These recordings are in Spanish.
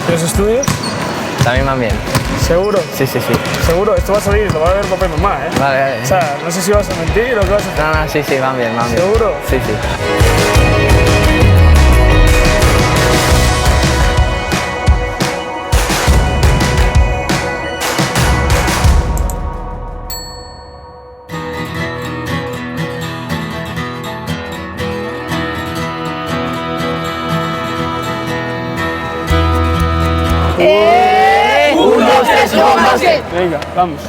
¿Y los estudios? También van bien. ¿Seguro? Sí, sí, sí. ¿Seguro? Esto va a salir, lo va a ver papá y mamá, ¿eh? Vale, vale. O sea, no sé si vas a mentir o qué vas a hacer. No, no, sí, sí, van bien, van bien. ¿Seguro? Sí, sí. Venga, vamos.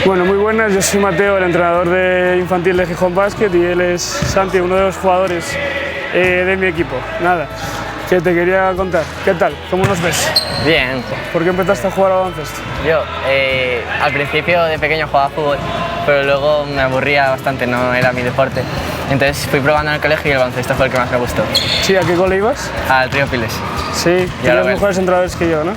Bueno, muy buenas, yo soy Mateo, el entrenador de infantil de Gijón Basket, y él es Santi, uno de los jugadores de mi equipo. Nada, que te quería contar. ¿Qué tal? ¿Cómo nos ves? Bien. ¿Por qué empezaste a jugar a baloncesto? Yo, al principio de pequeño jugaba fútbol, pero luego me aburría bastante, no era mi deporte. Entonces fui probando en el colegio y el baloncesto fue el que más me gustó. Sí, ¿a qué cole ibas? Al Río Piles. Sí, Ya lo tienes ves. mejores entrenadores que yo, ¿no?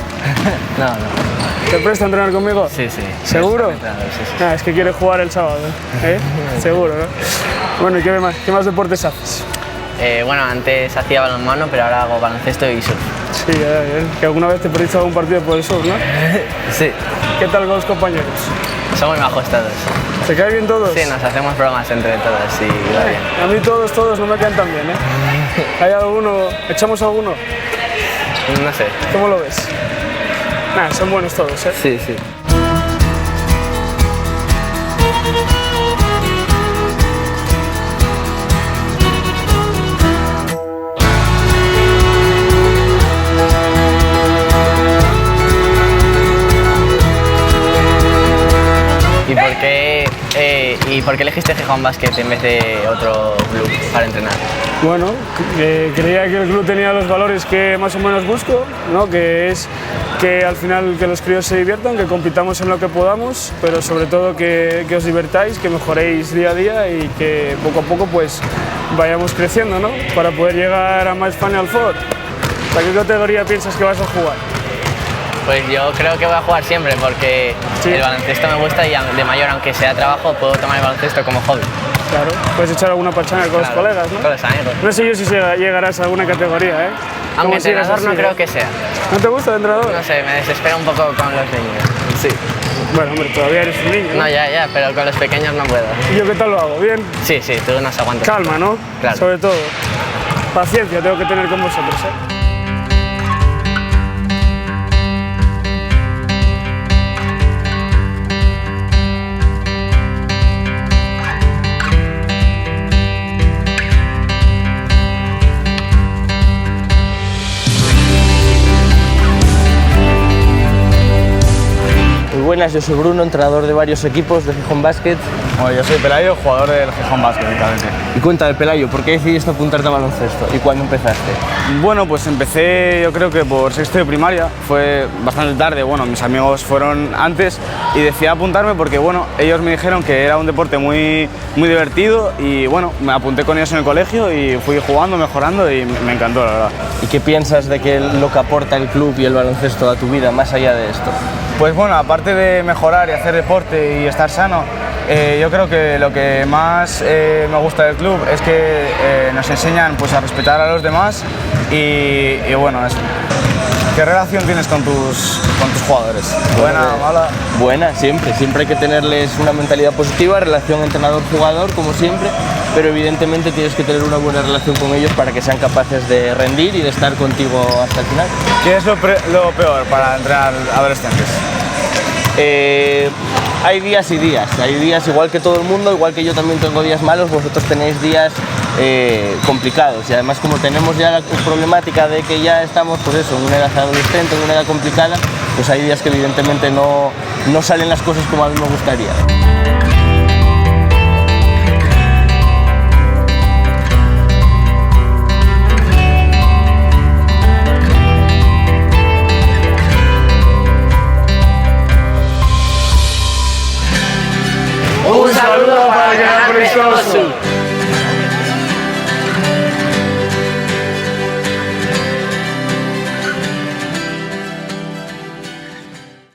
No, no. ¿Te presta a entrenar conmigo? Sí, sí. ¿Seguro? Sí, sí. Ah, es que quiere jugar el sábado, ¿eh? Seguro, ¿no? Bueno, ¿y qué más deportes haces? Bueno, antes hacía balonmano, pero ahora hago baloncesto y surf. Sí, que alguna vez te perdiste algún partido por el sur, ¿no? Sí. ¿Qué tal con los compañeros? Son muy majos todos. ¿Te caen bien todos? Sí, nos hacemos bromas entre todos y va bien. A mí todos no me caen tan bien, ¿eh? ¿Hay alguno? ¿Echamos alguno? No sé. ¿Cómo lo ves? Nah, son buenos todos, ¿eh? Sí, sí. ¿Y por qué elegiste Gijón Basket en vez de otro club para entrenar? Bueno, creía que el club tenía los valores que más o menos busco, ¿no? Que es que al final que los críos se diviertan, que compitamos en lo que podamos, pero sobre todo que os divertáis, que mejoréis día a día y que poco a poco pues vayamos creciendo, ¿no? Para poder llegar a más Final Four. ¿A qué categoría piensas que vas a jugar? Pues yo creo que voy a jugar siempre porque Sí. el baloncesto me gusta y de mayor, aunque sea trabajo, puedo tomar el baloncesto como hobby. Claro, puedes echar alguna pachanga con los Claro, colegas, ¿no? Con los amigos. No sé yo si llegarás a alguna categoría, ¿eh? Aunque ¿Cómo sigues entrenador no así, creo eh? que sea. ¿No te gusta el entrenador? No sé, me desespera un poco con los niños. Sí. Bueno, hombre, todavía eres un niño, ¿no? No, ya, pero con los pequeños no puedo. ¿Y yo qué tal lo hago? ¿Bien? Sí, sí, tú nos aguantas. Calma, ¿no? Claro. Sobre todo. Paciencia tengo que tener con vosotros, ¿eh? Muy buenas, yo soy Bruno, entrenador de varios equipos de Gijón Basket. Bueno, yo soy Pelayo, jugador del Gijón Basket, únicamente. Y cuéntame, Pelayo, ¿por qué decidiste apuntarte a baloncesto y cuándo empezaste? Bueno, pues empecé yo creo que por sexto de primaria, fue bastante tarde, bueno, mis amigos fueron antes y decidí apuntarme porque, bueno, ellos me dijeron que era un deporte muy divertido y, bueno, me apunté con ellos en el colegio y fui jugando, mejorando y me encantó, la verdad. ¿Y qué piensas de que lo que aporta el club y el baloncesto a tu vida más allá de esto? Pues bueno, aparte de mejorar y hacer deporte y estar sano, yo creo que lo que más me gusta del club es que nos enseñan pues, a respetar a los demás y bueno, eso. ¿Qué relación tienes con tus jugadores? ¿Buena, mala? Buena, siempre hay que tenerles una mentalidad positiva, relación entrenador-jugador, como siempre, pero evidentemente tienes que tener una buena relación con ellos para que sean capaces de rendir y de estar contigo hasta el final. ¿Qué es lo peor para entrenar adolescentes? Hay días y días, hay días igual que todo el mundo, igual que yo también tengo días malos, vosotros tenéis días complicados y además como tenemos ya la problemática de que ya estamos pues eso, en una edad adolescente, en una edad complicada, pues hay días que evidentemente no salen las cosas como a mí me gustaría. Un saludo para el canal Frescoso.